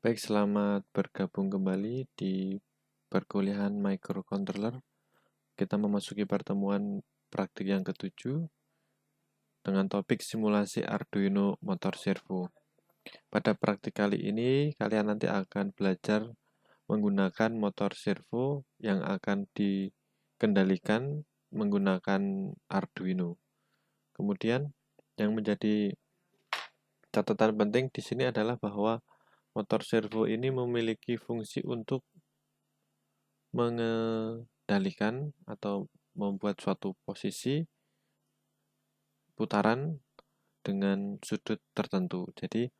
Baik, selamat bergabung kembali di perkuliahan microcontroller. Kita memasuki pertemuan praktik yang ketujuh dengan topik simulasi Arduino motor servo. Pada praktik kali ini, kalian nanti akan belajar menggunakan motor servo yang akan dikendalikan menggunakan Arduino. Kemudian, yang menjadi catatan penting di sini adalah bahwa motor servo ini memiliki fungsi untuk mengendalikan atau membuat suatu posisi putaran dengan sudut tertentu. Jadi,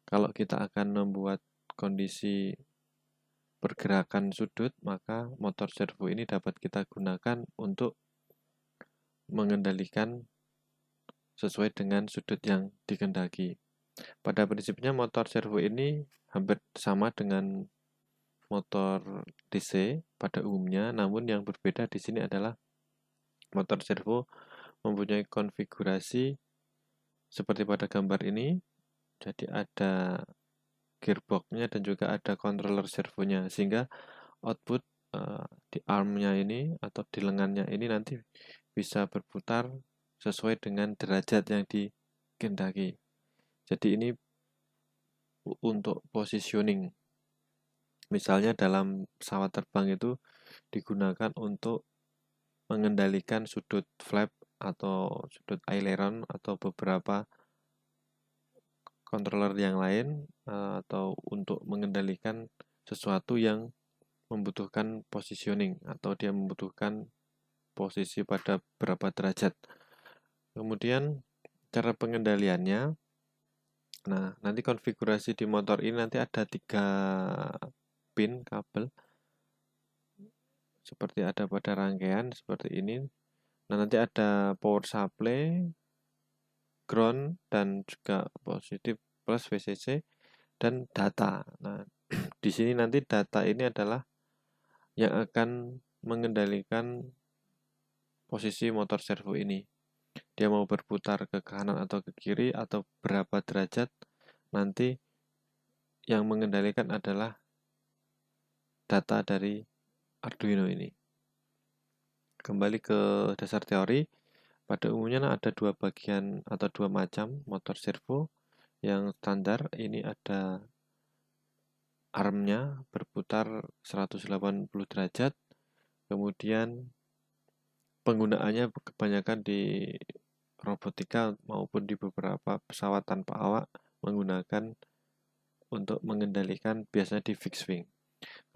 kalau kita akan membuat kondisi pergerakan sudut, maka motor servo ini dapat kita gunakan untuk mengendalikan sesuai dengan sudut yang dikehendaki. Pada prinsipnya motor servo ini hampir sama dengan motor DC pada umumnya, namun yang berbeda di sini adalah motor servo mempunyai konfigurasi seperti pada gambar ini. Jadi ada gearboxnya dan juga ada controller servonya, sehingga output di armnya ini atau di lengannya ini nanti bisa berputar sesuai dengan derajat yang dikehendaki. Jadi ini untuk positioning. Misalnya dalam pesawat terbang itu digunakan untuk mengendalikan sudut flap atau sudut aileron atau beberapa controller yang lain atau untuk mengendalikan sesuatu yang membutuhkan positioning atau dia membutuhkan posisi pada berapa derajat. Kemudian cara pengendaliannya, nah nanti konfigurasi di motor ini nanti ada 3 pin kabel seperti ada pada rangkaian seperti ini. Nah nanti ada power supply, ground dan juga positif plus VCC dan data. Nah di sini nanti data ini adalah yang akan mengendalikan posisi motor servo ini. Dia mau berputar ke kanan atau ke kiri atau berapa derajat, nanti yang mengendalikan adalah data dari Arduino ini. Kembali ke dasar teori, pada umumnya ada 2 bagian atau 2 macam motor servo. Yang standar ini ada armnya berputar 180 derajat, kemudian penggunaannya kebanyakan di robotika maupun di beberapa pesawat tanpa awak menggunakan untuk mengendalikan biasanya di fixed wing.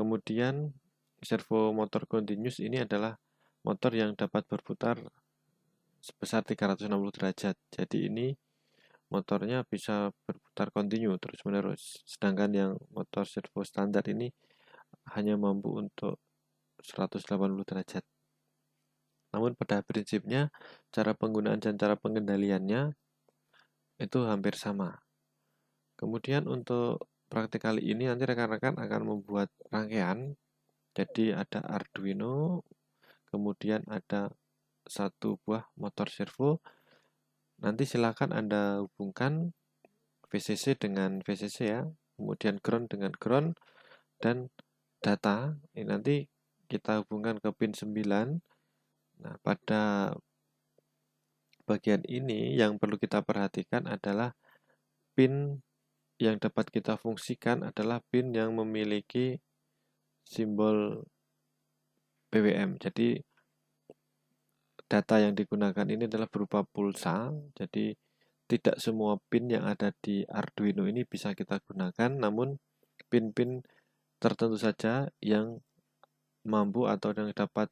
Kemudian servo motor continuous ini adalah motor yang dapat berputar sebesar 360 derajat. Jadi ini motornya bisa berputar kontinu terus-menerus. Sedangkan yang motor servo standar ini hanya mampu untuk 180 derajat. Namun pada prinsipnya cara penggunaan dan cara pengendaliannya itu hampir sama. Kemudian untuk praktik kali ini nanti rekan-rekan akan membuat rangkaian. Jadi ada Arduino, kemudian ada satu buah motor servo. Nanti silakan Anda hubungkan VCC dengan VCC ya, kemudian ground dengan ground dan data. Ini nanti kita hubungkan ke pin 9. Nah, pada bagian ini yang perlu kita perhatikan adalah pin yang dapat kita fungsikan adalah pin yang memiliki simbol BWM. Jadi data yang digunakan ini adalah berupa pulsa. Jadi tidak semua pin yang ada di Arduino ini bisa kita gunakan, namun pin-pin tertentu saja yang mampu atau yang dapat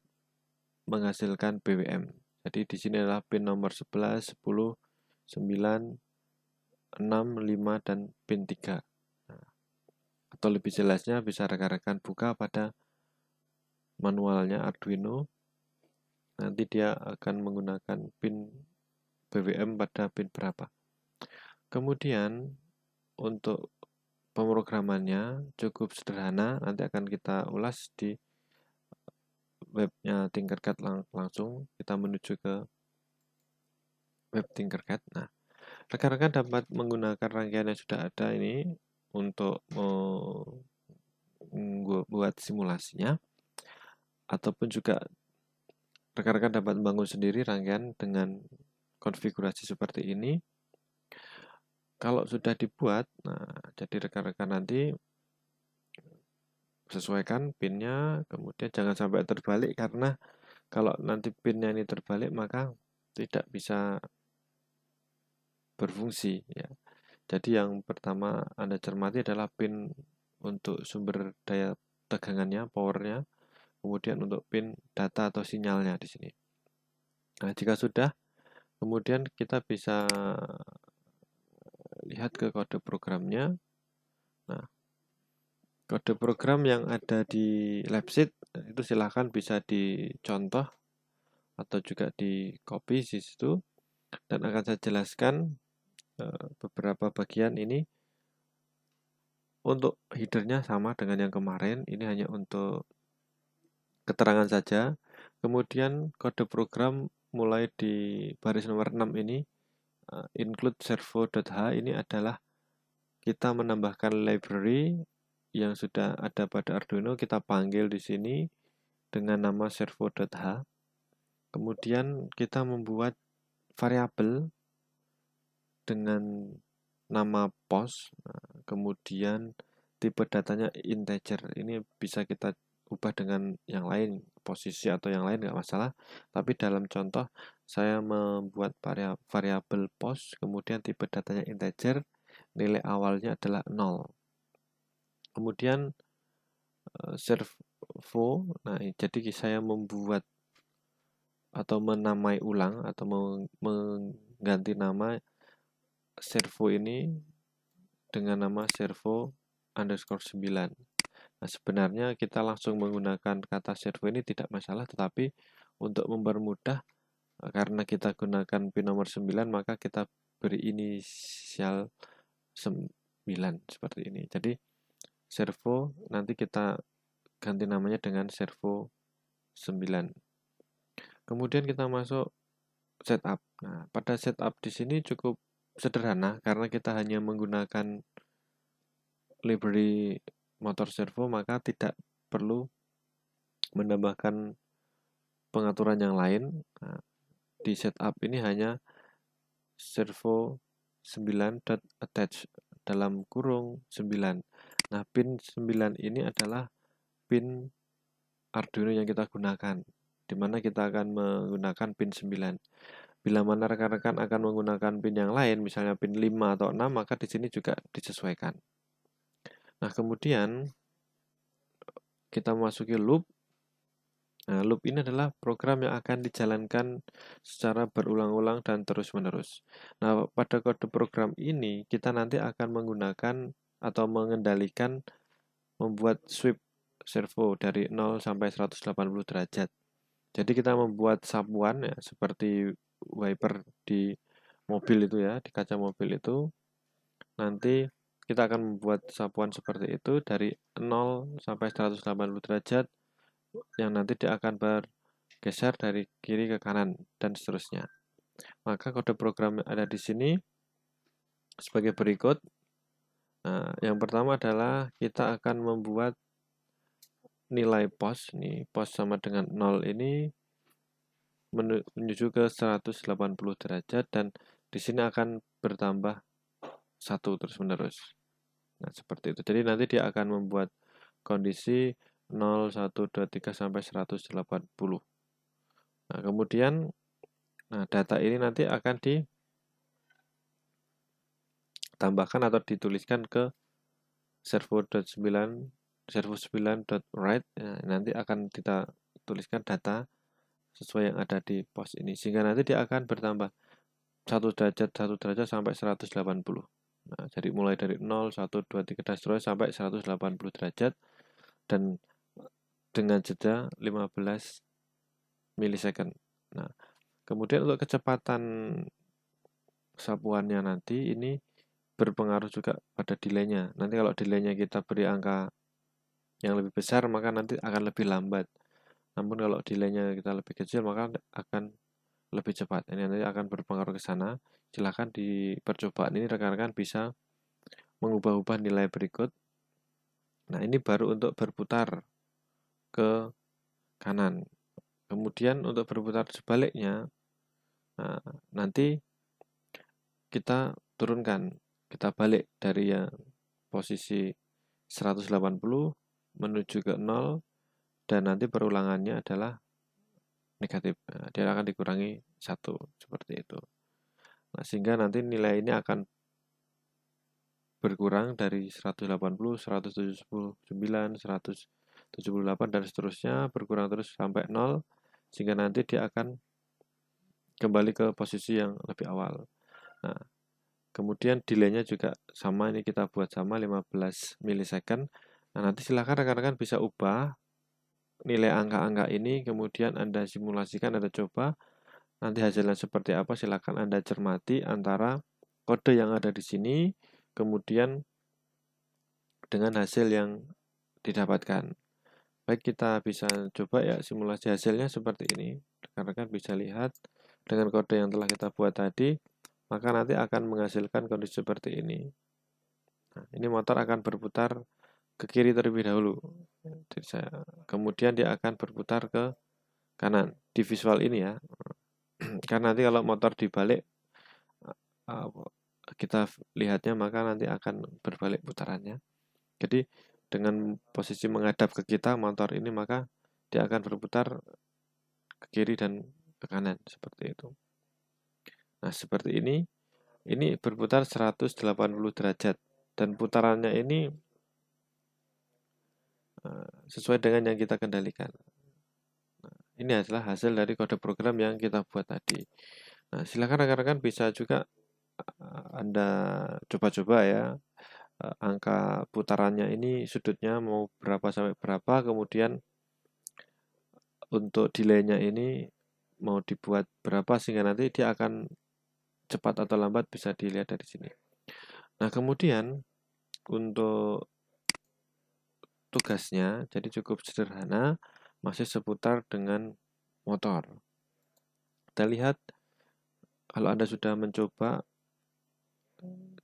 menghasilkan BWM. Jadi di sini adalah pin nomor 11, 10, 9, 6, 5, dan pin 3. Nah, atau lebih jelasnya bisa rekan-rekan buka pada manualnya Arduino. Nanti dia akan menggunakan pin BWM pada pin berapa. Kemudian untuk pemrogramannya cukup sederhana, nanti akan kita ulas di webnya Tinkercad langsung. Kita menuju ke web Tinkercad. Nah, rekan-rekan dapat menggunakan rangkaian yang sudah ada ini untuk buat simulasinya, ataupun juga rekan-rekan dapat membangun sendiri rangkaian dengan konfigurasi seperti ini. Kalau sudah dibuat, nah jadi rekan-rekan nanti sesuaikan pinnya, kemudian jangan sampai terbalik, karena kalau nanti pinnya ini terbalik maka tidak bisa berfungsi ya. Jadi yang pertama Anda cermati adalah pin untuk sumber daya tegangannya, powernya, kemudian untuk pin data atau sinyalnya di sini. Nah, jika sudah, kemudian kita bisa lihat ke kode programnya. Nah, kode program yang ada di lab sheet itu silahkan bisa dicontoh atau juga di copy di situ, dan akan saya jelaskan beberapa bagian ini. Untuk headernya sama dengan yang kemarin, ini hanya untuk keterangan saja. Kemudian kode program mulai di baris nomor 6 ini, include servo.h, ini adalah kita menambahkan library yang sudah ada pada Arduino, kita panggil di sini dengan nama servo.h. Kemudian kita membuat variabel dengan nama pos, kemudian tipe datanya integer. Ini bisa kita ubah dengan yang lain, posisi atau yang lain nggak masalah. Tapi dalam contoh saya membuat variabel pos, kemudian tipe datanya integer, nilai awalnya adalah 0. Kemudian servo, nah jadi saya membuat atau menamai ulang atau mengganti nama servo ini dengan nama servo underscore 9. Nah, sebenarnya kita langsung menggunakan kata servo ini tidak masalah, tetapi untuk mempermudah, karena kita gunakan pin nomor 9, maka kita beri inisial 9 seperti ini. Jadi servo nanti kita ganti namanya dengan servo 9. Kemudian kita masuk setup. Nah, pada setup di sini cukup sederhana karena kita hanya menggunakan library motor servo, maka tidak perlu menambahkan pengaturan yang lain. Nah, di setup ini hanya servo 9.attach dalam kurung 9. Nah, pin 9 ini adalah pin Arduino yang kita gunakan, di mana kita akan menggunakan pin 9. Bila mana rekan-rekan akan menggunakan pin yang lain, misalnya pin 5 atau 6, maka di sini juga disesuaikan. Nah, kemudian kita memasuki loop. Nah, loop ini adalah program yang akan dijalankan secara berulang-ulang dan terus-menerus. Nah, pada kode program ini kita nanti akan menggunakan atau mengendalikan membuat sweep servo dari 0 sampai 180 derajat. Jadi kita membuat sapuan ya, seperti wiper di mobil itu ya, di kaca mobil itu. Nanti kita akan membuat sapuan seperti itu dari 0 sampai 180 derajat, yang nanti dia akan bergeser dari kiri ke kanan dan seterusnya. Maka kode program yang ada di sini sebagai berikut. Nah, yang pertama adalah kita akan membuat nilai pos. Nih, pos sama dengan 0 ini menuju ke 180 derajat, dan di sini akan bertambah 1 terus-menerus. Nah, seperti itu. Jadi nanti dia akan membuat kondisi 0, 1, 2, 3 sampai 180. Nah, kemudian data ini nanti akan ditambahkan atau dituliskan ke servo9.write. Nah, nanti akan kita tuliskan data sesuai yang ada di pos ini, sehingga nanti dia akan bertambah 1 derajat sampai 180. Nah, jadi mulai dari 0, 1, 2, 3 dan seterusnya sampai 180 derajat, dan dengan jeda 15 milisecond. Nah, kemudian untuk kecepatan sapuannya nanti ini berpengaruh juga pada delay-nya. Nanti kalau delay-nya kita beri angka yang lebih besar, maka nanti akan lebih lambat. Namun kalau delay-nya kita lebih kecil, maka akan lebih cepat. Ini nanti akan berpengaruh ke sana. Silahkan di percobaan ini rekan-rekan bisa mengubah-ubah nilai berikut. Nah, ini baru untuk berputar ke kanan. Kemudian untuk berputar sebaliknya, nah, nanti kita turunkan, kita balik dari yang posisi 180 menuju ke 0, dan nanti perulangannya adalah negatif. Nah, dia akan dikurangi 1, seperti itu. Nah, sehingga nanti nilai ini akan berkurang dari 180, 179, 178, dan seterusnya, berkurang terus sampai 0, sehingga nanti dia akan kembali ke posisi yang lebih awal. Nah, kemudian delay-nya juga sama, ini kita buat sama 15 milisecond. Nah, nanti silakan rekan-rekan bisa ubah nilai angka-angka ini, kemudian Anda simulasikan, Anda coba, nanti hasilnya seperti apa, silakan Anda cermati antara kode yang ada di sini, kemudian dengan hasil yang didapatkan. Baik, kita bisa coba ya simulasi hasilnya seperti ini. Rekan-rekan bisa lihat dengan kode yang telah kita buat tadi, maka nanti akan menghasilkan kondisi seperti ini. Nah, ini motor akan berputar ke kiri terlebih dahulu. Kemudian dia akan berputar ke kanan. Di visual ini ya. Karena nanti kalau motor dibalik, kita lihatnya, maka nanti akan berbalik putarannya. Jadi dengan posisi menghadap ke kita motor ini, maka dia akan berputar ke kiri dan ke kanan seperti itu. Nah, seperti ini berputar 180 derajat, dan putarannya ini sesuai dengan yang kita kendalikan. Nah, ini adalah hasil dari kode program yang kita buat tadi. Nah, silakan rekan-rekan bisa juga Anda coba-coba ya, angka putarannya ini sudutnya mau berapa sampai berapa, kemudian untuk delay-nya ini mau dibuat berapa, sehingga nanti dia akan cepat atau lambat bisa dilihat dari sini. Nah, kemudian untuk tugasnya jadi cukup sederhana, masih seputar dengan motor. Kita lihat kalau Anda sudah mencoba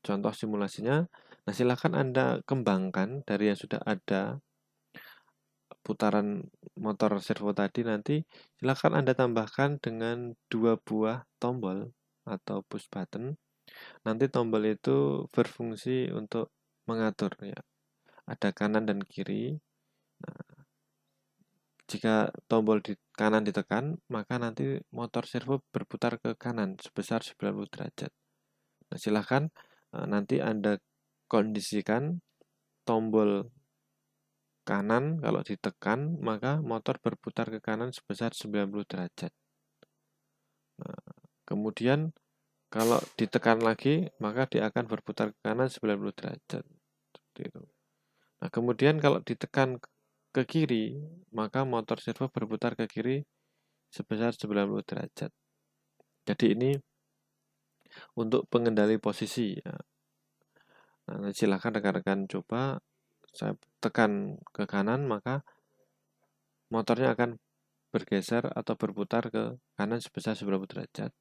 contoh simulasinya, nah silakan Anda kembangkan dari yang sudah ada putaran motor servo tadi, nanti silakan Anda tambahkan dengan 2 buah tombol atau push button. Nanti tombol itu berfungsi untuk mengatur ya. Ada kanan dan kiri. Nah, jika tombol di kanan ditekan, maka nanti motor servo berputar ke kanan sebesar 90 derajat. Nah, silakan nanti Anda kondisikan tombol kanan kalau ditekan, maka motor berputar ke kanan sebesar 90 derajat. Nah, kemudian kalau ditekan lagi, maka dia akan berputar ke kanan 90 derajat. Seperti itu. Nah, kemudian kalau ditekan ke kiri, maka motor servo berputar ke kiri sebesar 90 derajat. Jadi ini untuk pengendali posisi ya. Nah, silakan rekan-rekan coba. Saya tekan ke kanan, maka motornya akan bergeser atau berputar ke kanan sebesar 90 derajat.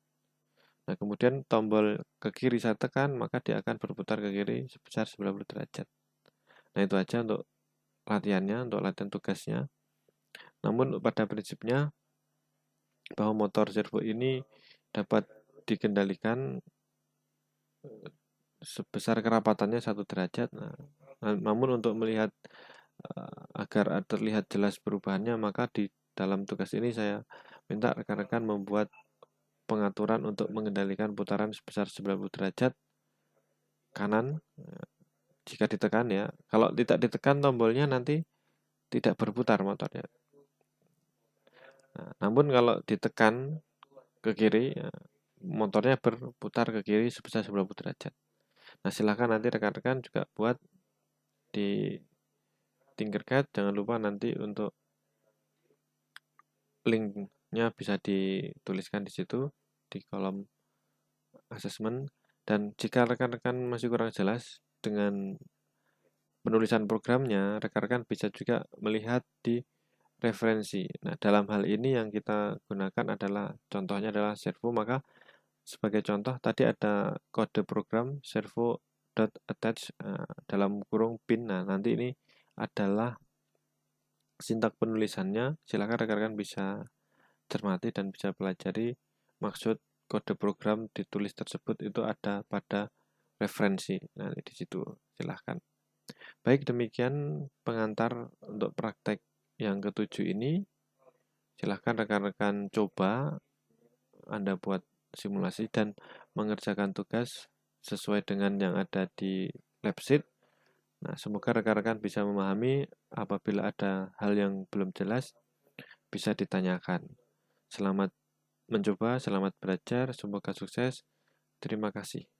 Nah, kemudian tombol ke kiri saya tekan, maka dia akan berputar ke kiri sebesar 90 derajat. Nah, itu aja untuk latihannya, untuk latihan tugasnya. Namun pada prinsipnya bahwa motor servo ini dapat dikendalikan sebesar kerapatannya 1 derajat. Nah, namun untuk melihat agar terlihat jelas perubahannya, maka di dalam tugas ini saya minta rekan-rekan membuat pengaturan untuk mengendalikan putaran sebesar 90 derajat kanan jika ditekan ya. Kalau tidak ditekan tombolnya nanti tidak berputar motornya. Nah, namun kalau ditekan ke kiri, ya, motornya berputar ke kiri sebesar 90 derajat. Nah, silakan nanti rekan-rekan juga buat di Tinkercad. Jangan lupa nanti untuk linknya bisa dituliskan di situ di kolom assessment. Dan jika rekan-rekan masih kurang jelas dengan penulisan programnya, rekan-rekan bisa juga melihat di referensi. Nah, dalam hal ini yang kita gunakan adalah contohnya adalah servo, maka sebagai contoh tadi ada kode program servo attach dalam kurung pin. Nah, nanti ini adalah sintak penulisannya. Silakan rekan-rekan bisa cermati dan bisa pelajari maksud kode program ditulis tersebut itu ada pada referensi. Nah, di situ silahkan. Baik, demikian pengantar untuk praktek yang ketujuh ini. Silahkan rekan-rekan coba Anda buat simulasi dan mengerjakan tugas sesuai dengan yang ada di lab sheet. Nah, semoga rekan-rekan bisa memahami. Apabila ada hal yang belum jelas, bisa ditanyakan. Selamat mencoba, selamat belajar, semoga sukses. Terima kasih.